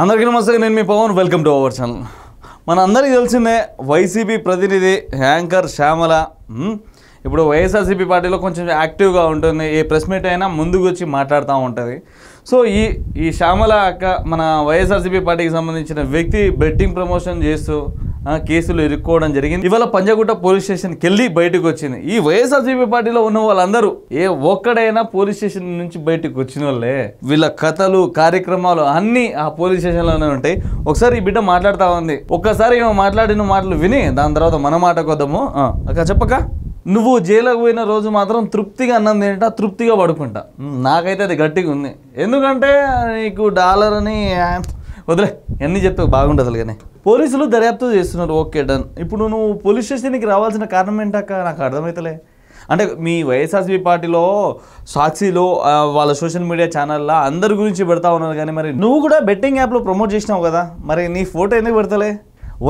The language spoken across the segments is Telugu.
అందరికీ నమస్తే, నేను మీ Pavan. Welcome to our channel. మన అందరికీ తెలిసిందే వైసీపీ ప్రతినిధి యాంకర్ శ్యామల ఇప్పుడు వైఎస్ఆర్సీపీ పార్టీలో కొంచెం యాక్టివ్గా ఉంటుంది. ఏ ప్రెస్ మీట్ అయినా ముందుకు వచ్చి మాట్లాడుతూ ఉంటుంది. సో ఈ శ్యామల అక్క మన వైఎస్ఆర్సీపీ పార్టీకి సంబంధించిన వ్యక్తి బెట్టింగ్ ప్రమోషన్ చేస్తూ కేసులు ఇరుక్కోవడం జరిగింది. ఇవాళ పంజాగుట్ట పోలీస్ స్టేషన్కి వెళ్ళి బయటకు వచ్చింది. ఈ వైఎస్ఆర్సీపీ పార్టీలో ఉన్న వాళ్ళందరూ ఏ ఒక్కడైనా పోలీస్ స్టేషన్ నుంచి బయటకు వచ్చిన వాళ్ళే. వీళ్ళ కథలు కార్యక్రమాలు అన్నీ ఆ పోలీస్ స్టేషన్లోనే ఉంటాయి. ఒకసారి ఈ బిడ్డ మాట్లాడుతూ ఉంది. ఒక్కసారి మాట్లాడిన మాటలు విని దాని తర్వాత మన మాటకు వద్దాము. అక్క చెప్పక, నువ్వు జైలుకు పోయిన రోజు మాత్రం తృప్తిగా అన్నం తింటా, తృప్తిగా పడుకుంటా. నాకైతే అది గట్టిగా ఉంది. ఎందుకంటే నీకు డాలర్ అని వదిలే ఎన్ని చెప్తావు బాగుంటుంది. అసలు కానీ పోలీసులు దర్యాప్తు చేస్తున్నారు. Okay, done. ఇప్పుడు నువ్వు పోలీస్ స్టేషన్కి రావాల్సిన కారణం ఏంటక్క నాకు అర్థమవుతలే. అంటే మీ వైఎస్ఆర్సీపీ పార్టీలో సాక్షిలో వాళ్ళ సోషల్ మీడియా ఛానల్లో అందరి గురించి పెడతా ఉన్నారు. కానీ మరి నువ్వు కూడా బెట్టింగ్ యాప్లో ప్రమోట్ చేసినావు కదా, మరి నీ ఫోటో ఎందుకు పెడతలే?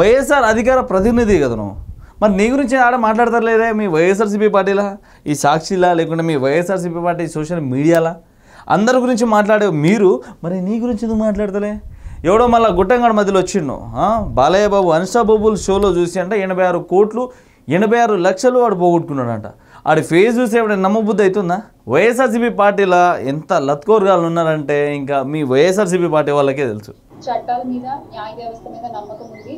వైఎస్ఆర్ అధికార ప్రతినిధి కదా నువ్వు, మరి నీ గురించి ఆడ మాట్లాడతలేదే మీ వైఎస్ఆర్సీపీ పార్టీలా, ఈ సాక్షిలా, లేకుంటే మీ వైఎస్ఆర్సీపీ పార్టీ సోషల్ మీడియాలా అందరి గురించి మాట్లాడే మీరు మరి నీ గురించి ఎందుకు మాట్లాడతలే? ఎవడో మళ్ళీ గుట్టంగాడి మధ్యలో వచ్చిండు బాలయ్య బాబు అన్స్టాపబుల్ షోలో చూసి అంటే 86 కోట్లు 86 లక్షలు వాడు పోగొట్టుకున్నాడంట. ఆడి ఫేస్ చూసి ఎవడ నమ్మబుద్ధి అవుతుందా? వైఎస్ఆర్సీపీ పార్టీలో ఎంత లత్కోర్గాలు ఉన్నారంటే ఇంకా మీ వైఎస్ఆర్సీపీ పార్టీ వాళ్ళకే తెలుసు. చట్టాల మీద న్యాయ వ్యవస్థ మీద నమ్మకం ఉంది.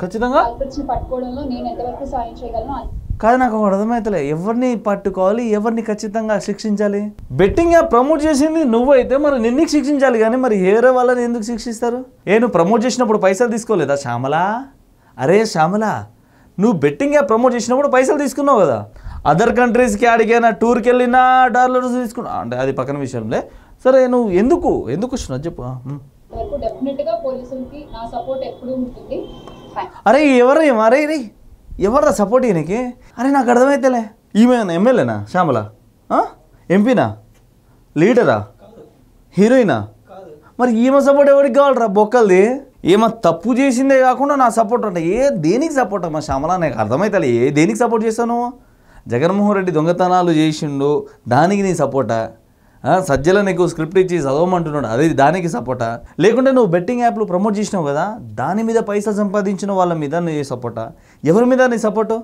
ఖచ్చితంగా పట్టుకోవడంలో నేను ఎంతవరకు సాయం చేయగలను కాదు, నాకు అర్థమవుతలే. ఎవరిని పట్టుకోవాలి, ఎవరిని ఖచ్చితంగా శిక్షించాలి? బెట్టింగ్ యాప్ ప్రమోట్ చేసింది నువ్వైతే మరి నిన్ను శిక్షించాలి. కానీ మరి వేరే వాళ్ళని ఎందుకు శిక్షిస్తారు? నువ్వు ప్రమోట్ చేసినప్పుడు పైసలు తీసుకోలేదా శ్యామల? అరే శ్యామల, నువ్వు బెట్టింగ్ యాప్ ప్రమోట్ చేసినప్పుడు పైసలు తీసుకున్నావు కదా. అదర్ కంట్రీస్కి ఆడికైనా టూర్కి వెళ్ళినా డాలర్స్ తీసుకున్నావు అంటే అది పక్కన విషయంలే. సరే, నువ్వు ఎందుకు వచ్చినావు చెప్పు. అరే ఎవర్రా సపోర్ట్ ఈయనకి? అరే నాకు అర్థమైతేలే. ఈమె ఎమ్మెల్యేనా శ్యామల? ఎంపీనా? లీడరా? హీరోయినా? మరి ఈమె సపోర్ట్ ఎవరికి కావాలరా బొక్కలది? ఏమో తప్పు చేసిందే కాకుండా నా సపోర్ట్ అంటే దేనికి సపోర్ట్ అమ్మా శ్యామల? నాకు అర్థమైతలే. దేనికి సపోర్ట్ చేస్తాను? జగన్మోహన్ రెడ్డి దొంగతనాలు చేసిండు, దానికి నీ సపోర్టా? సజ్జల నీకు స్క్రిప్ట్ ఇచ్చి చదవమంటున్నాడు, అది దానికి సపోర్టా? లేకుంటే నువ్వు బెట్టింగ్ యాప్లు ప్రమోట్ చేసినావు కదా, దాని మీద పైసలు సంపాదించిన వాళ్ళ మీద నీ సపోర్టా? ఎవరి మీద నీ సపోర్టు?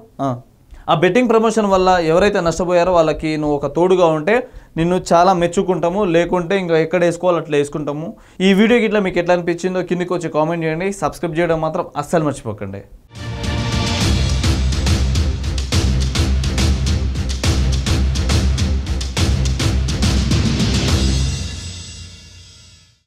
ఆ బెట్టింగ్ ప్రమోషన్ వల్ల ఎవరైతే నష్టపోయారో వాళ్ళకి నువ్వు ఒక తోడుగా ఉంటే నిన్ను చాలా మెచ్చుకుంటాము. లేకుంటే ఇంకా ఎక్కడ వేసుకోవాలి అట్లా వేసుకుంటాము. ఈ వీడియోకి ఇట్లా మీకు ఎట్లా అనిపించిందో కిందికి వచ్చి కామెంట్ చేయండి. సబ్స్క్రైబ్ చేయడం మాత్రం అస్సలు మర్చిపోకండి.